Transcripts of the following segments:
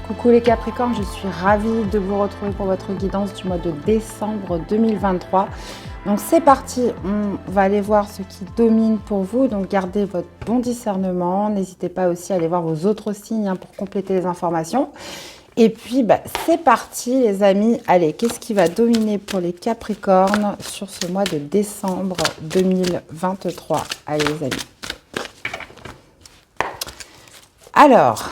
Coucou les Capricornes, je suis ravie de vous retrouver pour votre guidance du mois de décembre 2023. Donc c'est parti, on va aller voir ce qui domine pour vous. Donc gardez votre bon discernement, n'hésitez pas aussi à aller voir vos autres signes pour compléter les informations. Et puis c'est parti les amis, allez, qu'est-ce qui va dominer pour les Capricornes sur ce mois de décembre 2023? Allez les amis. Alors,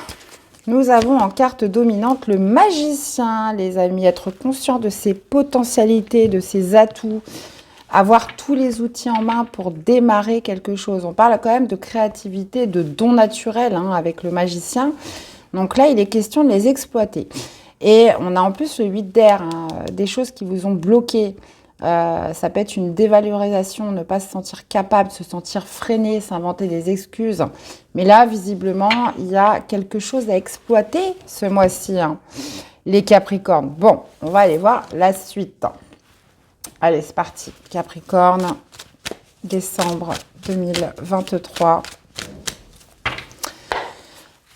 nous avons en carte dominante le magicien, les amis. Être conscient de ses potentialités, de ses atouts, avoir tous les outils en main pour démarrer quelque chose. On parle quand même de créativité, de dons naturels avec le magicien. Donc là, il est question de les exploiter. Et on a en plus le 8 d'air, des choses qui vous ont bloqué. Ça peut être une dévalorisation, ne pas se sentir capable, se sentir freiné, s'inventer des excuses. Mais là, visiblement, il y a quelque chose à exploiter ce mois-ci, les Capricornes. Bon, on va aller voir la suite. Allez, c'est parti. Capricorne, décembre 2023.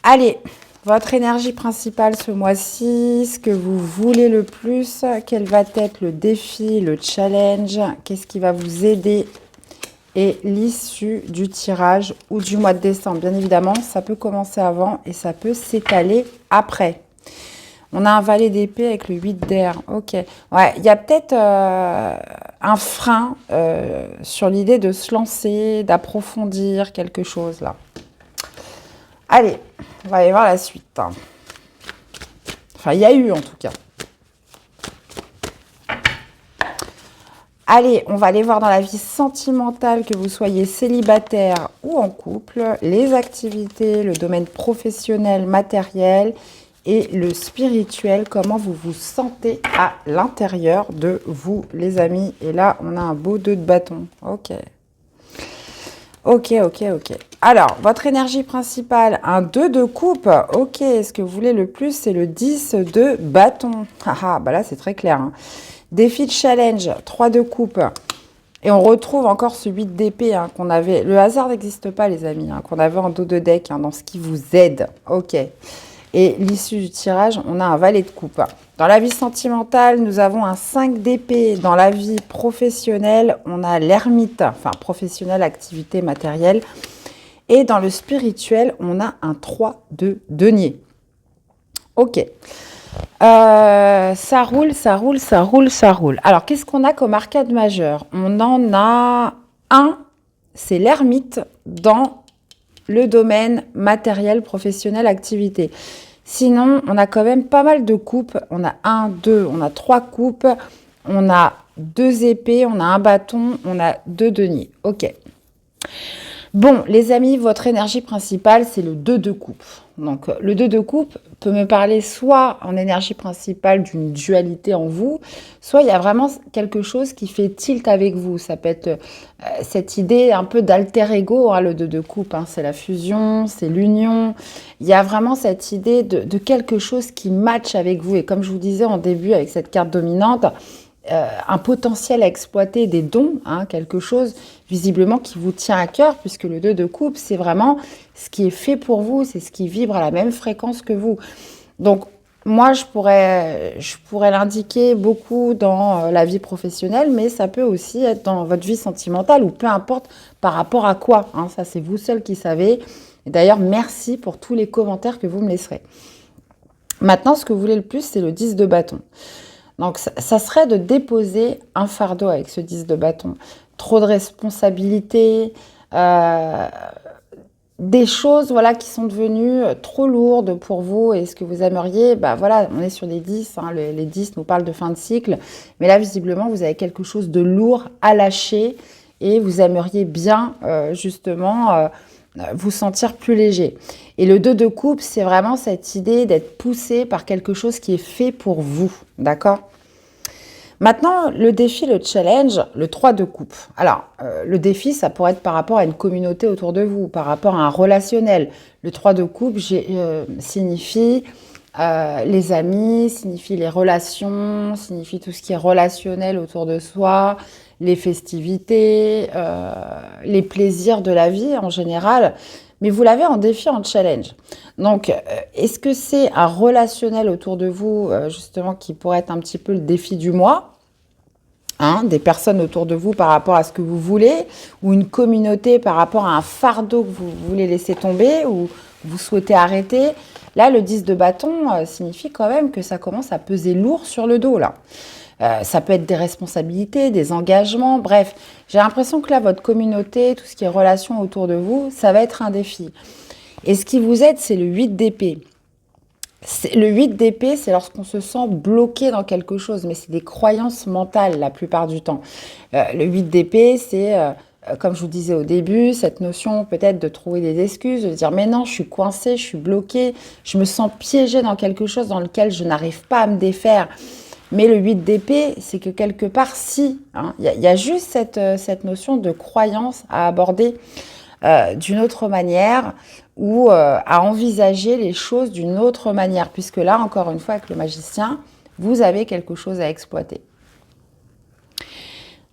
Allez, votre énergie principale ce mois-ci, ce que vous voulez le plus, quel va être le défi, le challenge, qu'est-ce qui va vous aider et l'issue du tirage ou du mois de décembre. Bien évidemment, ça peut commencer avant et ça peut s'étaler après. On a un valet d'épée avec le 8 d'air. Ok. Ouais, il y a peut-être un frein sur l'idée de se lancer, d'approfondir quelque chose là. Allez, on va aller voir la suite. Enfin, il y a eu en tout cas. Allez, on va aller voir dans la vie sentimentale, que vous soyez célibataire ou en couple, les activités, le domaine professionnel, matériel et le spirituel, comment vous vous sentez à l'intérieur de vous, les amis. Et là, on a un beau 2 de bâton. Ok. Ok. Alors, votre énergie principale, un 2 de coupe. Ok, ce que vous voulez le plus, c'est le 10 de bâton. Ah, là, c'est très clair. Défi de challenge, 3 de coupe. Et on retrouve encore ce 8 d'épée qu'on avait. Le hasard n'existe pas, les amis, qu'on avait en dos de deck, dans ce qui vous aide. Ok. Et l'issue du tirage, on a un valet de coupe. Dans la vie sentimentale, nous avons un 5 d'épée. Dans la vie professionnelle, on a l'ermite, enfin professionnelle, activité matérielle. Et dans le spirituel, on a un 3 de denier. Ok. Ça roule. Alors, qu'est-ce qu'on a comme arcade majeure? On en a un, c'est l'ermite dans le domaine matériel, professionnel, activité. Sinon, on a quand même pas mal de coupes. On a 1, 2, on a 3 coupes. On a 2 épées, on a un bâton, on a 2 deniers. Ok. Bon, les amis, votre énergie principale, c'est le 2 de coupe. Donc, le 2 de coupe peut me parler soit en énergie principale d'une dualité en vous, soit il y a vraiment quelque chose qui fait tilt avec vous. Ça peut être cette idée un peu d'alter ego, le 2 de coupe, c'est la fusion, c'est l'union. Il y a vraiment cette idée de quelque chose qui matche avec vous. Et comme je vous disais en début avec cette carte dominante, un potentiel à exploiter, des dons, quelque chose visiblement qui vous tient à cœur, puisque le 2 de coupe, c'est vraiment ce qui est fait pour vous, c'est ce qui vibre à la même fréquence que vous. Donc, moi, je pourrais l'indiquer beaucoup dans la vie professionnelle, mais ça peut aussi être dans votre vie sentimentale, ou peu importe par rapport à quoi. Ça, c'est vous seul qui savez. Et d'ailleurs, merci pour tous les commentaires que vous me laisserez. Maintenant, ce que vous voulez le plus, c'est le 10 de bâton. Donc, ça serait de déposer un fardeau avec ce 10 de bâton. Trop de responsabilités, des choses qui sont devenues trop lourdes pour vous et ce que vous aimeriez. On est sur des 10, les 10 nous parlent de fin de cycle. Mais là, visiblement, vous avez quelque chose de lourd à lâcher et vous aimeriez bien, justement, vous sentir plus léger. Et le 2 de coupe, c'est vraiment cette idée d'être poussé par quelque chose qui est fait pour vous, d'accord? Maintenant, le défi, le challenge, le 3 de coupe. Alors, le défi, ça pourrait être par rapport à une communauté autour de vous, par rapport à un relationnel. Le 3 de coupe signifie Les amis signifie les relations, signifie tout ce qui est relationnel autour de soi, les festivités, les plaisirs de la vie en général. Mais vous l'avez en défi, en challenge. Donc, est-ce que c'est un relationnel autour de vous, justement, qui pourrait être un petit peu le défi du mois, hein, des personnes autour de vous par rapport à ce que vous voulez, ou une communauté par rapport à un fardeau que vous voulez laisser tomber, ou vous souhaitez arrêter? Là, le 10 de bâton signifie quand même que ça commence à peser lourd sur le dos, là. Ça peut être des responsabilités, des engagements, bref. J'ai l'impression que là, votre communauté, tout ce qui est relations autour de vous, ça va être un défi. Et ce qui vous aide, c'est le 8 d'épée. Le 8 d'épée, c'est lorsqu'on se sent bloqué dans quelque chose, mais c'est des croyances mentales la plupart du temps. Le 8 d'épée, c'est, comme je vous disais au début, cette notion peut-être de trouver des excuses, de dire mais non, je suis coincé, je suis bloqué, je me sens piégé dans quelque chose dans lequel je n'arrive pas à me défaire. Mais le 8 d'épée, c'est que quelque part, si, hein, y a juste cette notion de croyance à aborder d'une autre manière ou à envisager les choses d'une autre manière, puisque là, encore une fois, avec le magicien, vous avez quelque chose à exploiter.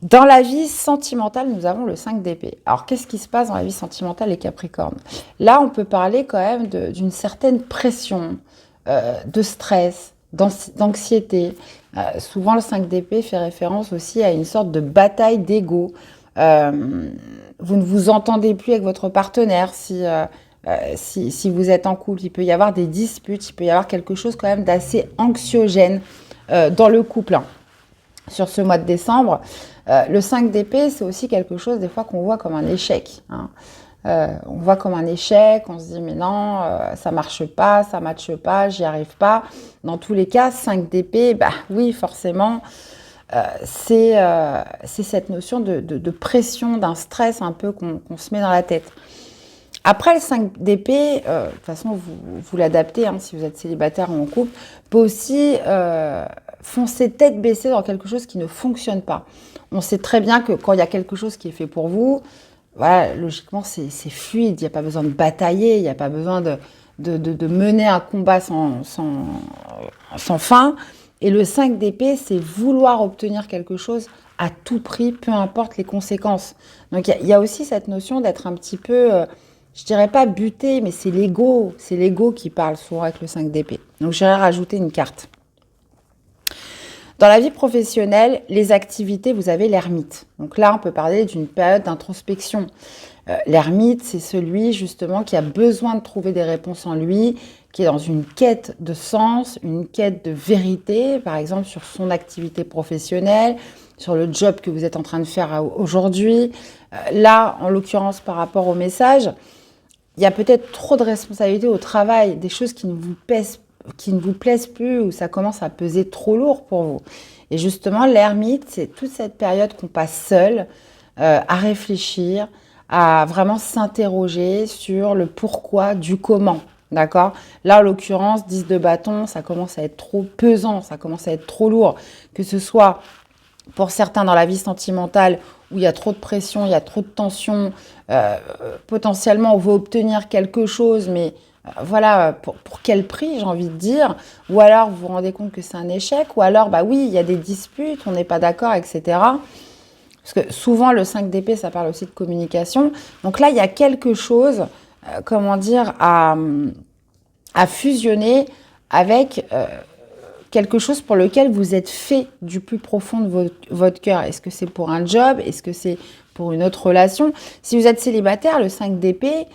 Dans la vie sentimentale, nous avons le 5 d'épée. Alors, qu'est-ce qui se passe dans la vie sentimentale, les Capricornes? Là, on peut parler quand même d'une certaine pression, de stress, d'anxiété. Souvent, le 5 d'épée fait référence aussi à une sorte de bataille d'ego. Vous ne vous entendez plus avec votre partenaire si vous êtes en couple. Il peut y avoir des disputes, il peut y avoir quelque chose quand même d'assez anxiogène dans le couple. Hein. Sur ce mois de décembre, le 5 d'épée, c'est aussi quelque chose des fois qu'on voit comme un échec. Hein. On voit comme un échec, on se dit mais non, ça marche pas, ça matche pas, j'y arrive pas. Dans tous les cas, 5 d'épée, bah oui, forcément, c'est cette notion de pression, d'un stress un peu qu'on se met dans la tête. Après, le 5 d'épée, de toute façon, vous l'adaptez, hein, si vous êtes célibataire ou en couple, peut aussi foncer tête baissée dans quelque chose qui ne fonctionne pas. On sait très bien que quand il y a quelque chose qui est fait pour vous, voilà, logiquement, c'est fluide, il n'y a pas besoin de batailler, il n'y a pas besoin de mener un combat sans fin. Et le 5 d'épée, c'est vouloir obtenir quelque chose à tout prix, peu importe les conséquences. Donc, il y a aussi cette notion d'être un petit peu, je dirais pas buté, mais c'est l'ego qui parle souvent avec le 5 d'épée. Donc, j'irai rajouter une carte. Dans la vie professionnelle, les activités, vous avez l'ermite. Donc là, on peut parler d'une période d'introspection. L'ermite, c'est celui justement qui a besoin de trouver des réponses en lui, qui est dans une quête de sens, une quête de vérité, par exemple sur son activité professionnelle, sur le job que vous êtes en train de faire aujourd'hui. Là, en l'occurrence, par rapport au message, il y a peut-être trop de responsabilités au travail, des choses qui ne vous plaisent plus, ou ça commence à peser trop lourd pour vous. Et justement, l'ermite, c'est toute cette période qu'on passe seul à réfléchir, à vraiment s'interroger sur le pourquoi du comment. D'accord? Là, en l'occurrence, 10 de bâton, ça commence à être trop pesant, ça commence à être trop lourd, que ce soit pour certains dans la vie sentimentale où il y a trop de pression, il y a trop de tension, potentiellement on veut obtenir quelque chose, mais voilà, pour quel prix, j'ai envie de dire, ou alors vous vous rendez compte que c'est un échec, ou alors, bah oui, il y a des disputes, on n'est pas d'accord, etc. Parce que souvent, le 5 d'épée, ça parle aussi de communication. Donc là, il y a quelque chose, comment dire, à fusionner avec quelque chose pour lequel vous êtes fait du plus profond de votre cœur. Est-ce que c'est pour un job? Est-ce que c'est pour une autre relation? Si vous êtes célibataire, le 5 d'épée,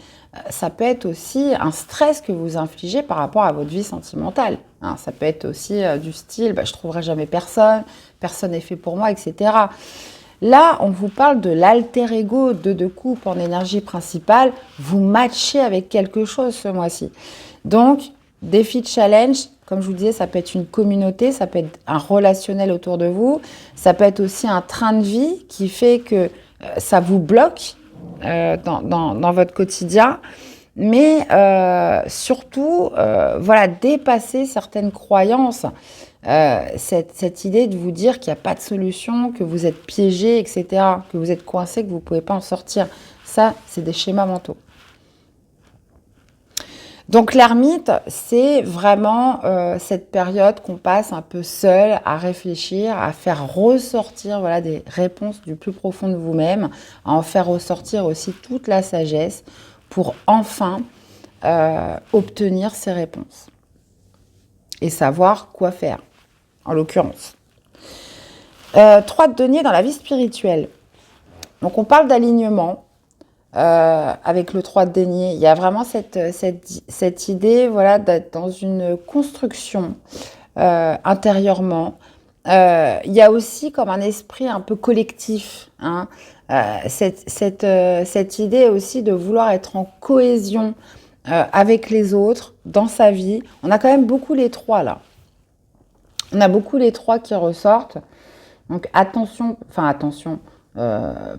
ça peut être aussi un stress que vous infligez par rapport à votre vie sentimentale. Hein, ça peut être aussi du style, bah, je ne trouverai jamais personne, personne n'est fait pour moi, etc. Là, on vous parle de l'alter ego de coupe en énergie principale. Vous matchez avec quelque chose ce mois-ci. Donc, défi de challenge, comme je vous disais, ça peut être une communauté, ça peut être un relationnel autour de vous, ça peut être aussi un train de vie qui fait que ça vous bloque dans votre quotidien. Mais surtout, voilà, dépasser certaines croyances, cette idée de vous dire qu'il n'y a pas de solution, que vous êtes piégé, etc., que vous êtes coincé, que vous ne pouvez pas en sortir. Ça, c'est des schémas mentaux. Donc l'ermite, c'est vraiment cette période qu'on passe un peu seul à réfléchir, à faire ressortir voilà, des réponses du plus profond de vous-même, à en faire ressortir aussi toute la sagesse pour enfin obtenir ces réponses et savoir quoi faire, en l'occurrence. 3 de denier dans la vie spirituelle. Donc on parle d'alignement. Avec le 3 de denier, il y a vraiment cette idée voilà, d'être dans une construction intérieurement. Il y a aussi comme un esprit un peu collectif, hein, cette idée aussi de vouloir être en cohésion avec les autres dans sa vie. On a quand même beaucoup les 3 là. On a beaucoup les 3 qui ressortent. Donc attention,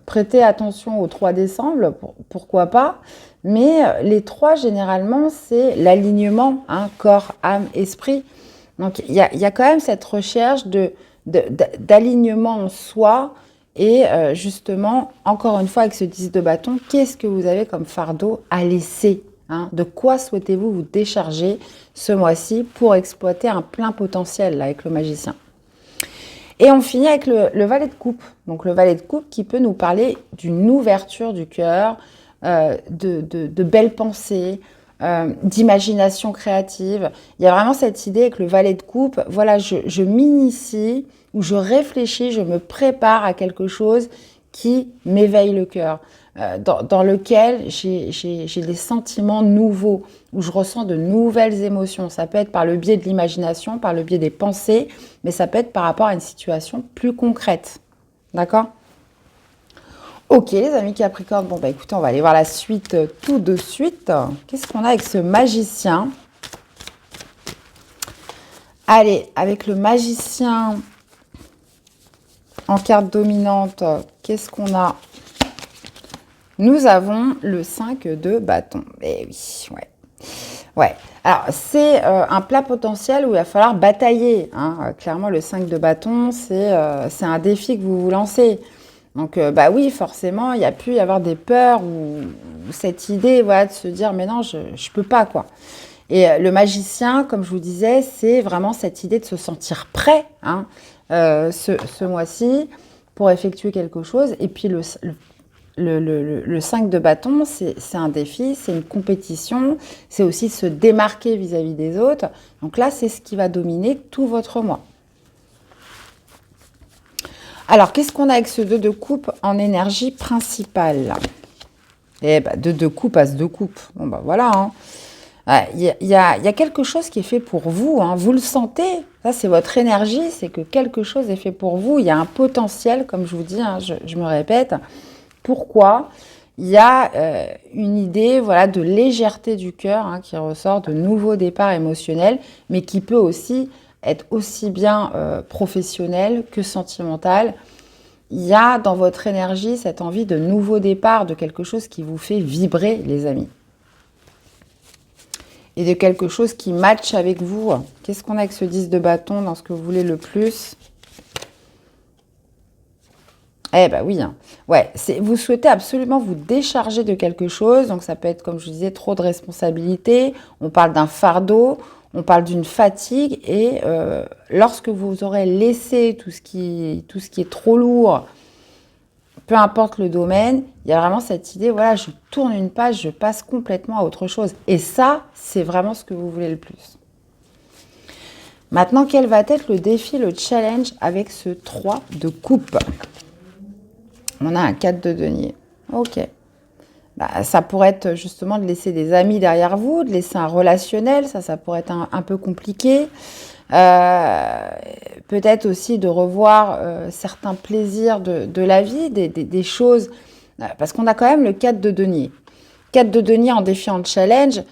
prêtez attention au 3 décembre, pourquoi pas. Mais les 3, généralement, c'est l'alignement, hein, corps, âme, esprit. Donc il y a quand même cette recherche d'alignement en soi. Et justement, encore une fois, avec ce 10 de bâton, qu'est-ce que vous avez comme fardeau à laisser, hein? De quoi souhaitez-vous vous décharger ce mois-ci pour exploiter un plein potentiel là, avec le magicien? Et on finit avec le valet de coupe. Donc le valet de coupe qui peut nous parler d'une ouverture du cœur, de belles pensées, d'imagination créative. Il y a vraiment cette idée avec le valet de coupe, voilà, je m'initie ou je réfléchis, je me prépare à quelque chose qui m'éveille le cœur, dans lequel j'ai des sentiments nouveaux, où je ressens de nouvelles émotions. Ça peut être par le biais de l'imagination, par le biais des pensées, mais ça peut être par rapport à une situation plus concrète. D'accord ? Ok, les amis Capricorne, bon bah écoutez, on va aller voir la suite tout de suite. Qu'est-ce qu'on a avec ce magicien ? Allez, avec le magicien en carte dominante, qu'est-ce qu'on a ? Nous avons le 5 de bâton. Eh oui, ouais. Ouais, alors c'est un plat potentiel où il va falloir batailler, hein. Clairement, le 5 de bâton, c'est un défi que vous vous lancez. Donc, bah oui, forcément, il y a pu y avoir des peurs ou cette idée voilà, de se dire « mais non, je ne peux pas ». Quoi. Et le magicien, comme je vous disais, c'est vraiment cette idée de se sentir prêt, hein, ce mois-ci pour effectuer quelque chose. Et puis le 5 de bâton, c'est un défi, c'est une compétition, c'est aussi se démarquer vis-à-vis des autres. Donc là, c'est ce qui va dominer tout votre mois. Alors, qu'est-ce qu'on a avec ce 2 de coupe en énergie principale? Eh bien, 2 de coupe à ce 2 coupe. Bon, ben voilà. Hein. Il y a quelque chose qui est fait pour vous. Hein. Vous le sentez. Ça, c'est votre énergie. C'est que quelque chose est fait pour vous. Il y a un potentiel, comme je vous dis, hein, je me répète. Pourquoi? Il y a une idée voilà, de légèreté du cœur hein, qui ressort, de nouveaux départs émotionnels, mais qui peut aussi être aussi bien professionnel que sentimental. Il y a dans votre énergie cette envie de nouveau départ, de quelque chose qui vous fait vibrer, les amis. Et de quelque chose qui matche avec vous. Qu'est-ce qu'on a avec ce 10 de bâton dans ce que vous voulez le plus? Eh ben oui, hein. Ouais, vous souhaitez absolument vous décharger de quelque chose. Donc ça peut être, comme je vous disais, trop de responsabilités. On parle d'un fardeau. On parle d'une fatigue et lorsque vous aurez laissé tout ce qui est trop lourd, peu importe le domaine, il y a vraiment cette idée, voilà, je tourne une page, je passe complètement à autre chose. Et ça, c'est vraiment ce que vous voulez le plus. Maintenant, quel va être le défi, le challenge avec ce 3 de coupe? On a un 4 de denier. Ok. Bah, ça pourrait être justement de laisser des amis derrière vous, de laisser un relationnel, ça pourrait être un peu compliqué. Peut-être aussi de revoir certains plaisirs de la vie, des choses, parce qu'on a quand même le 4 de denier. 4 de denier en défi, en challenge,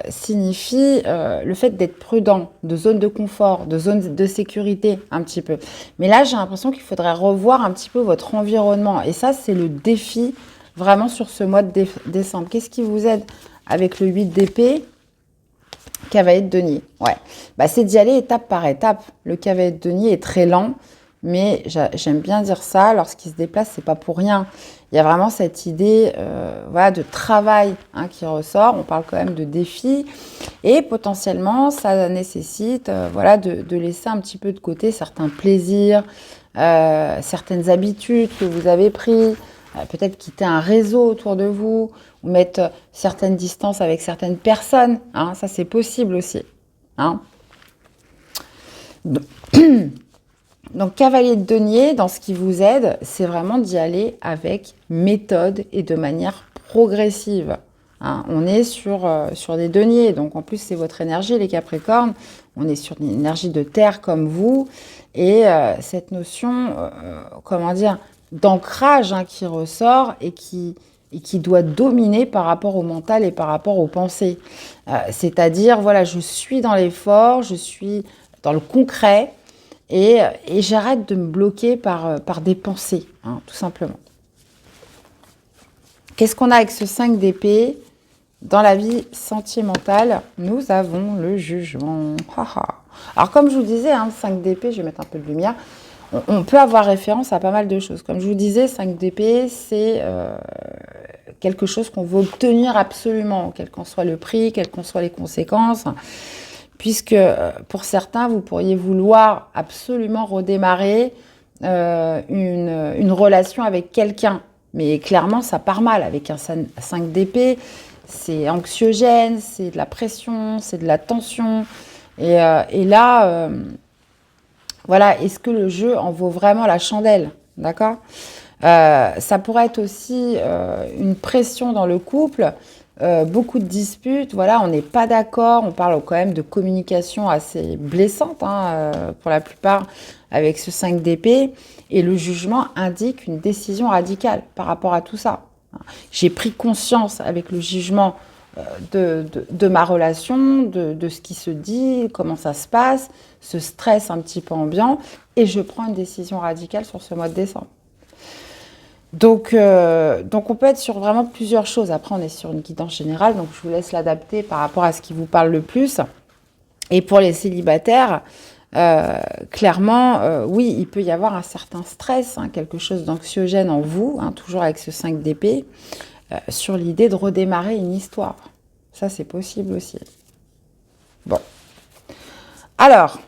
signifie le fait d'être prudent, de zone de confort, de zone de sécurité un petit peu. Mais là, j'ai l'impression qu'il faudrait revoir un petit peu votre environnement. Et ça, c'est le défi vraiment sur ce mois de décembre. Qu'est-ce qui vous aide avec le 8 d'épée? Cavalier de denier. Ouais. Bah, c'est d'y aller étape par étape. Le cavalier de denier est très lent, mais j'aime bien dire ça, lorsqu'il se déplace, c'est pas pour rien. Il y a vraiment cette idée voilà, de travail qui ressort. On parle quand même de défi. Et potentiellement, ça nécessite voilà, de laisser un petit peu de côté certains plaisirs, certaines habitudes que vous avez prises, peut-être quitter un réseau autour de vous, ou mettre certaines distances avec certaines personnes. Ça, c'est possible aussi. Donc, cavalier de denier, dans ce qui vous aide, c'est vraiment d'y aller avec méthode et de manière progressive. On est sur des deniers, donc en plus, c'est votre énergie, les Capricornes. On est sur une énergie de terre comme vous. Et cette notion, comment dire, d'ancrage qui ressort et qui doit dominer par rapport au mental et par rapport aux pensées. C'est-à-dire, voilà, je suis dans l'effort, je suis dans le concret, et j'arrête de me bloquer par des pensées, tout simplement. Qu'est-ce qu'on a avec ce 5 d'épée? Dans la vie sentimentale, nous avons le jugement. Alors, comme je vous disais, 5 d'épée, je vais mettre un peu de lumière, on peut avoir référence à pas mal de choses. Comme je vous disais, 5 d'épée, c'est quelque chose qu'on veut obtenir absolument, quel qu'en soit le prix, quelles qu'en soient les conséquences. Puisque pour certains, vous pourriez vouloir absolument redémarrer une relation avec quelqu'un. Mais clairement, ça part mal avec un 5 d'épée. C'est anxiogène, c'est de la pression, c'est de la tension. Et là, voilà, est-ce que le jeu en vaut vraiment la chandelle? D'accord? Ça pourrait être aussi une pression dans le couple. Beaucoup de disputes, voilà, on n'est pas d'accord, on parle quand même de communication assez blessante pour la plupart avec ce 5 d'épée, et le jugement indique une décision radicale par rapport à tout ça. J'ai pris conscience avec le jugement de ma relation, de ce qui se dit, comment ça se passe, ce stress un petit peu ambiant, et je prends une décision radicale sur ce mois de décembre. Donc, on peut être sur vraiment plusieurs choses. Après, on est sur une guidance générale, donc je vous laisse l'adapter par rapport à ce qui vous parle le plus. Et pour les célibataires, clairement, oui, il peut y avoir un certain stress, quelque chose d'anxiogène en vous, toujours avec ce 5 d'épée, sur l'idée de redémarrer une histoire. Ça, c'est possible aussi. Bon. Alors,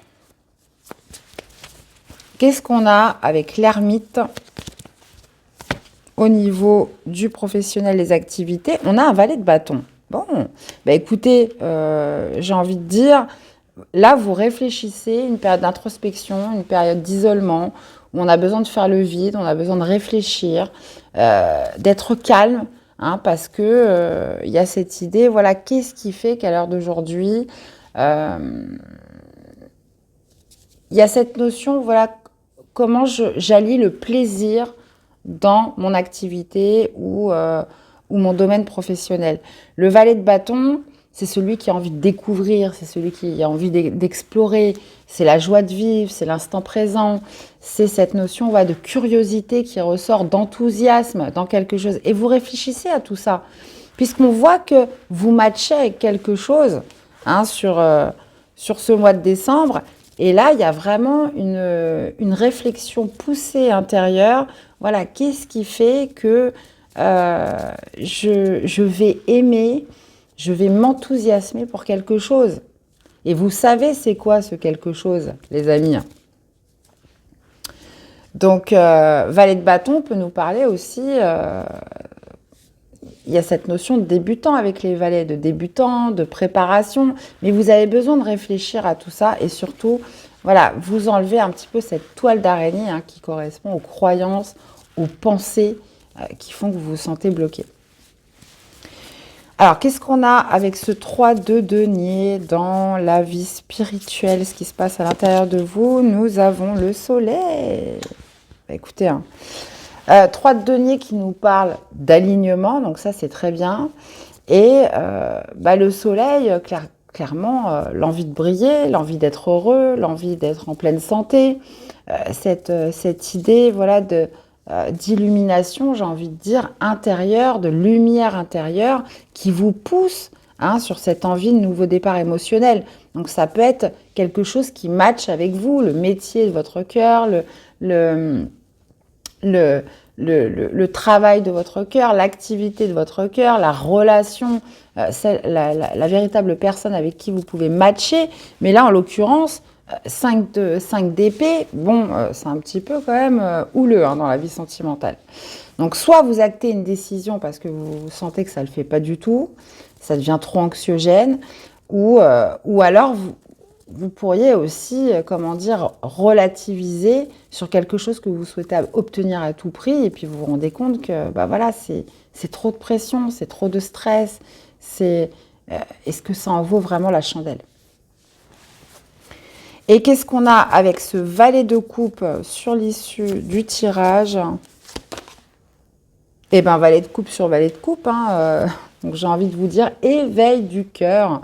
qu'est-ce qu'on a avec l'ermite ? Au niveau du professionnel, des activités, on a un valet de bâton. Bon, écoutez, j'ai envie de dire, là, vous réfléchissez, une période d'introspection, une période d'isolement, où on a besoin de faire le vide, on a besoin de réfléchir, d'être calme, parce que y a cette idée, voilà, qu'est-ce qui fait qu'à l'heure d'aujourd'hui, il y a cette notion, voilà, comment j'allie le plaisir dans mon activité ou mon domaine professionnel. Le valet de bâton, c'est celui qui a envie de découvrir, c'est celui qui a envie d'explorer, c'est la joie de vivre, c'est l'instant présent, c'est cette notion de curiosité qui ressort, d'enthousiasme dans quelque chose. Et vous réfléchissez à tout ça, puisqu'on voit que vous matchez avec quelque chose sur ce mois de décembre. Et là, il y a vraiment une réflexion poussée intérieure. Voilà, qu'est-ce qui fait que je vais aimer, je vais m'enthousiasmer pour quelque chose. Et vous savez c'est quoi ce quelque chose, les amis. Donc, valet de bâton peut nous parler aussi... il y a cette notion de débutant avec les valets, de débutant, de préparation. Mais vous avez besoin de réfléchir à tout ça et surtout, voilà, vous enlevez un petit peu cette toile d'araignée qui correspond aux croyances, aux pensées qui font que vous vous sentez bloqué. Alors, qu'est-ce qu'on a avec ce 3 de denier dans la vie spirituelle, ce qui se passe à l'intérieur de vous? Nous avons le soleil. Écoutez, 3 de denier qui nous parle d'alignement, donc ça c'est très bien. Et le soleil, clairement, l'envie de briller, l'envie d'être heureux, l'envie d'être en pleine santé, cette idée voilà, d'illumination, j'ai envie de dire, intérieure, de lumière intérieure qui vous pousse sur cette envie de nouveau départ émotionnel. Donc ça peut être quelque chose qui matche avec vous, le métier de votre cœur, le travail de votre cœur, l'activité de votre cœur, la relation, la véritable personne avec qui vous pouvez matcher. Mais là, en l'occurrence, 5 d'épée, bon, c'est un petit peu quand même houleux dans la vie sentimentale. Donc, soit vous actez une décision parce que vous sentez que ça ne le fait pas du tout, ça devient trop anxiogène, ou alors vous pourriez aussi, comment dire, relativiser sur quelque chose que vous souhaitez obtenir à tout prix, et puis vous vous rendez compte que bah voilà, c'est trop de pression, c'est trop de stress, est-ce que ça en vaut vraiment la chandelle? Et qu'est-ce qu'on a avec ce valet de coupe sur l'issue du tirage? Eh bien, valet de coupe sur valet de coupe, donc j'ai envie de vous dire éveil du cœur.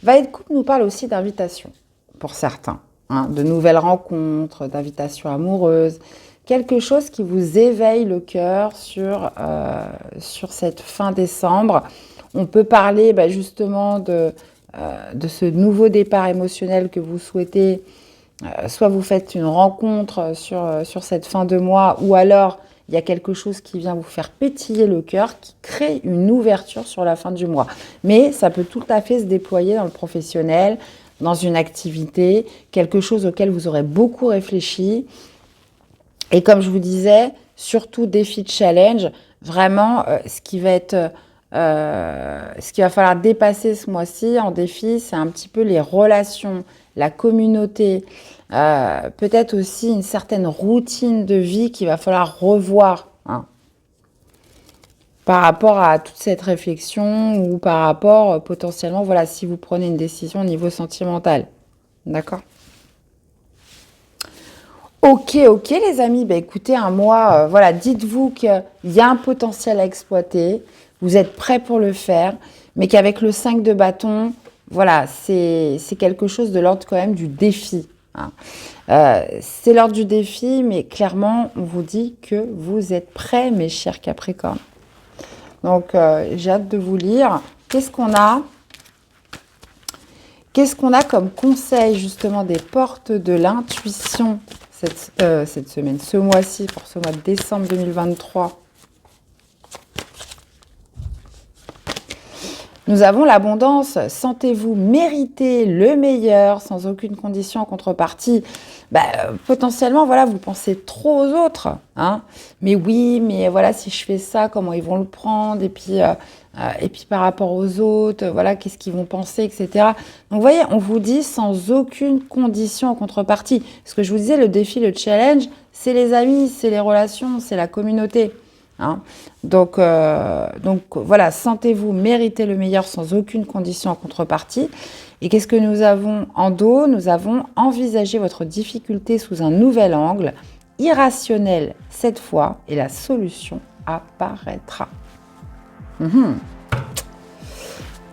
Valet de coupe nous parle aussi d'invitation, pour certains, de nouvelles rencontres, d'invitations amoureuses, quelque chose qui vous éveille le cœur sur cette fin décembre. On peut parler justement de ce nouveau départ émotionnel que vous souhaitez. Soit vous faites une rencontre sur cette fin de mois, ou alors il y a quelque chose qui vient vous faire pétiller le cœur, qui crée une ouverture sur la fin du mois. Mais ça peut tout à fait se déployer dans le professionnel, dans une activité, quelque chose auquel vous aurez beaucoup réfléchi. Et comme je vous disais, surtout défi de challenge, vraiment ce qui va falloir dépasser ce mois-ci en défi, c'est un petit peu les relations, la communauté, peut-être aussi une certaine routine de vie qu'il va falloir revoir par rapport à toute cette réflexion, ou par rapport potentiellement, voilà, si vous prenez une décision au niveau sentimental. D'accord ? Ok les amis, écoutez, un mois, voilà, dites-vous qu'il y a un potentiel à exploiter, vous êtes prêts pour le faire, mais qu'avec le 5 de bâton, voilà, c'est quelque chose de l'ordre quand même du défi. C'est l'ordre du défi, mais clairement, on vous dit que vous êtes prêts, mes chers Capricornes. Donc, j'ai hâte de vous lire. Qu'est-ce qu'on a comme conseil, justement, des portes de l'intuition cette semaine, ce mois-ci, pour ce mois de décembre 2023? Nous avons l'abondance. Sentez-vous mériter le meilleur sans aucune condition en contrepartie. Potentiellement, voilà, vous pensez trop aux autres. Mais oui, mais voilà, si je fais ça, comment ils vont le prendre? Et puis par rapport aux autres, voilà, qu'est-ce qu'ils vont penser, etc. Donc, vous voyez, on vous dit sans aucune condition en contrepartie. Ce que je vous disais, le défi, le challenge, c'est les amis, c'est les relations, c'est la communauté. Donc voilà, sentez-vous mériter le meilleur sans aucune condition en contrepartie. Et qu'est-ce que nous avons en dos? Nous avons envisagé votre difficulté sous un nouvel angle, irrationnel cette fois, et la solution apparaîtra.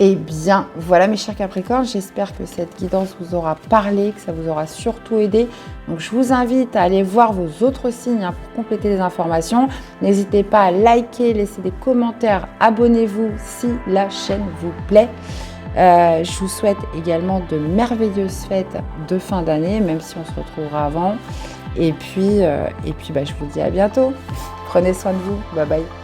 Eh bien, voilà mes chers Capricornes, j'espère que cette guidance vous aura parlé, que ça vous aura surtout aidé. Donc, je vous invite à aller voir vos autres signes pour compléter les informations. N'hésitez pas à liker, laisser des commentaires, abonnez-vous si la chaîne vous plaît. Je vous souhaite également de merveilleuses fêtes de fin d'année, même si on se retrouvera avant. Et puis je vous dis à bientôt. Prenez soin de vous. Bye bye.